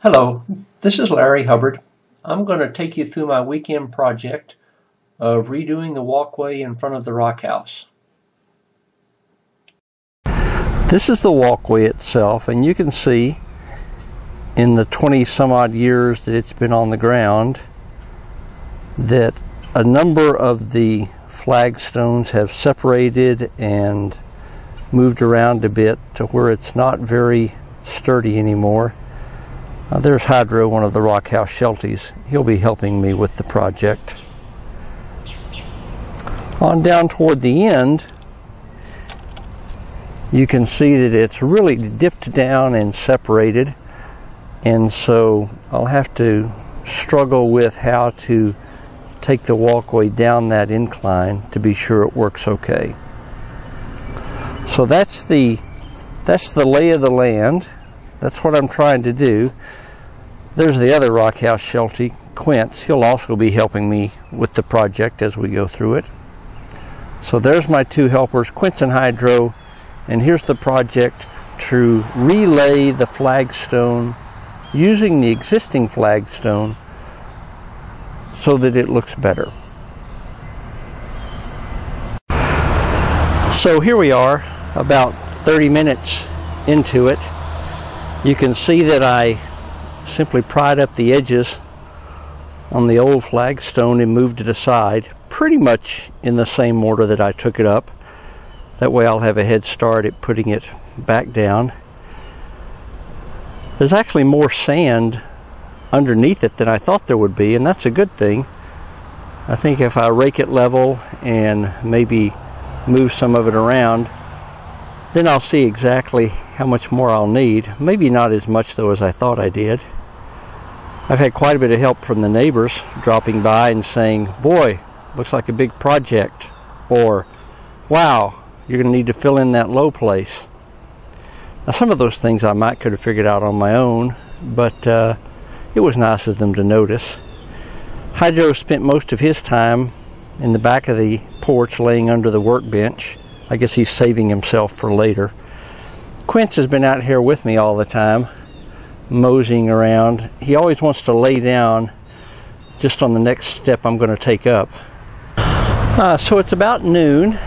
Hello, this is Larry Hubbard. I'm going to take you through my weekend project of redoing the walkway in front of the Rock House. This is the walkway itself, and you can see in the 20 some odd years that it's been on the ground that a number of the flagstones have separated and moved around a bit to where it's not very sturdy anymore. There's Hydro, one of the Rock House Shelties. He'll be helping me with the project. On down toward the end, you can see that it's really dipped down and separated, and so I'll have to struggle with how to take the walkway down that incline to be sure it works okay. So that's the lay of the land. That's what I'm trying to do. There's the other Rock House Sheltie, Quince. He'll also be helping me with the project as we go through it. So there's my two helpers, Quince and Hydro, and here's the project to relay the flagstone using the existing flagstone so that it looks better. So here we are, about 30 minutes into it. You can see that I simply pried up the edges on the old flagstone and moved it aside, pretty much in the same order that I took it up. That way I'll have a head start at putting it back down. There's actually more sand underneath it than I thought there would be, and that's a good thing. I think if I rake it level and maybe move some of it around, then I'll see exactly how much more I'll need. Maybe not as much though as I thought I did. I've had quite a bit of help from the neighbors dropping by and saying, "Boy, looks like a big project," or "Wow, you're going to need to fill in that low place." Now some of those things I might could have figured out on my own, but it was nice of them to notice. Hydro spent most of his time in the back of the porch laying under the workbench. I guess he's saving himself for later. Quince has been out here with me all the time, moseying around. He always wants to lay down just on the next step I'm going to take up. So it's about noon.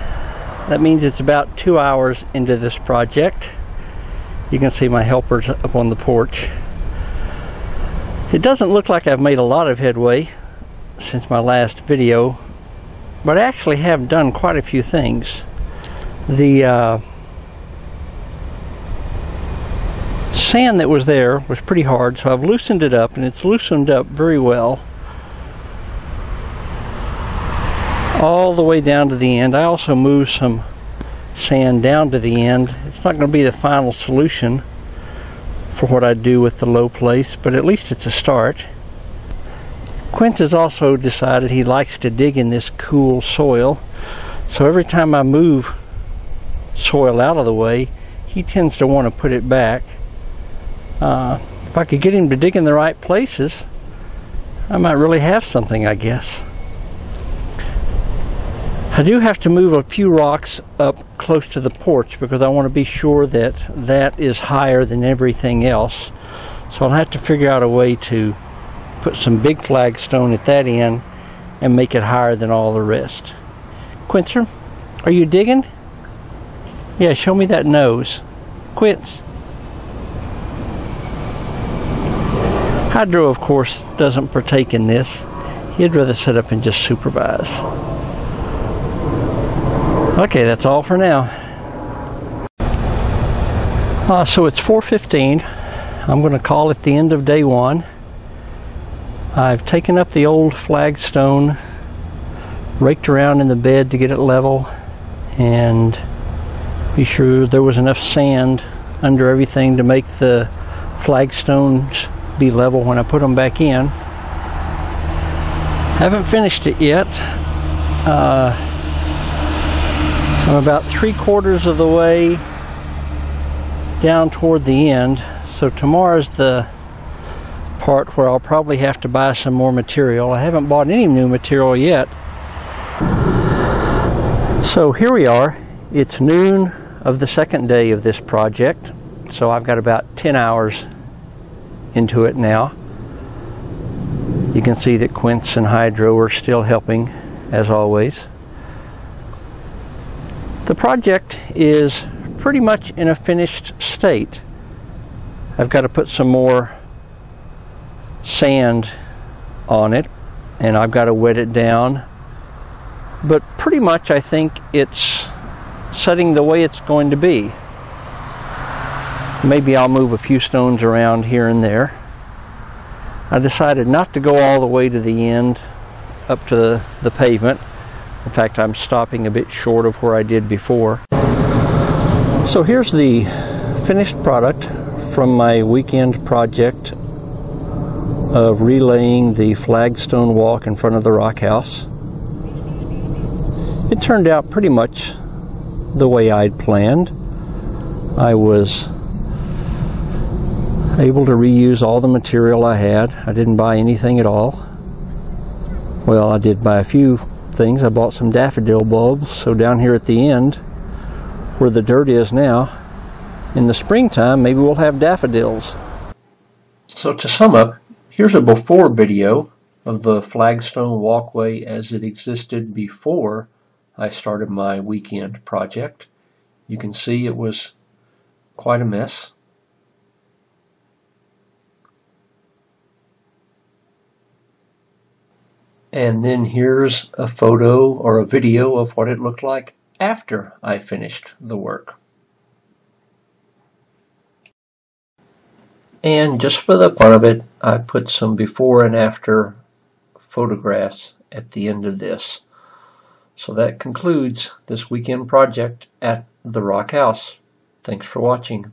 That means it's about 2 hours into this project. You can see my helpers up on the porch. It doesn't look like I've made a lot of headway since my last video, but I actually have done quite a few things. The sand that was there was pretty hard, so I've loosened it up, and it's loosened up very well all the way down to the end. I also moved some sand down to the end. It's not going to be the final solution for what I do with the low place, but at least it's a start. Quince has also decided he likes to dig in this cool soil, so every time I move soil out of the way, he tends to want to put it back. If I could get him to dig in the right places, I might really have something, I guess. I do have to move a few rocks up close to the porch because I want to be sure that that is higher than everything else. So I'll have to figure out a way to put some big flagstone at that end and make it higher than all the rest. Quince, are you digging? Yeah, show me that nose. Quince. Hydro, of course, doesn't partake in this. He'd rather sit up and just supervise. Okay, that's all for now. So it's 4:15. I'm going to call it the end of day one. I've taken up the old flagstone, raked around in the bed to get it level, and be sure there was enough sand under everything to make the flagstones be level when I put them back in. Haven't finished it yet. I'm about 3/4 of the way down toward the end, so tomorrow's the part where I'll probably have to buy some more material. I haven't bought any new material yet. So here we are. It's noon of the second day of this project, so I've got about 10 hours into it now. You can see that Quince and Hydro are still helping, as always. The project is pretty much in a finished state. I've got to put some more sand on it, and I've got to wet it down. But pretty much I think it's setting the way it's going to be. Maybe I'll move a few stones around here and there. I decided not to go all the way to the end up to the pavement. In fact, I'm stopping a bit short of where I did before. So here's the finished product from my weekend project of relaying the flagstone walk in front of the Rock House. It turned out pretty much the way I'd planned. I was able to reuse all the material I had. I didn't buy anything at all. Well, I did buy a few things. I bought some daffodil bulbs, so down here at the end, where the dirt is now, in the springtime, maybe we'll have daffodils. So to sum up, here's a before video of the Flagstone Walkway as it existed before I started my weekend project. You can see it was quite a mess. And then here's a photo or a video of what it looked like after I finished the work. And just for the fun of it, I put some before and after photographs at the end of this. So that concludes this weekend project at the Rock House. Thanks for watching.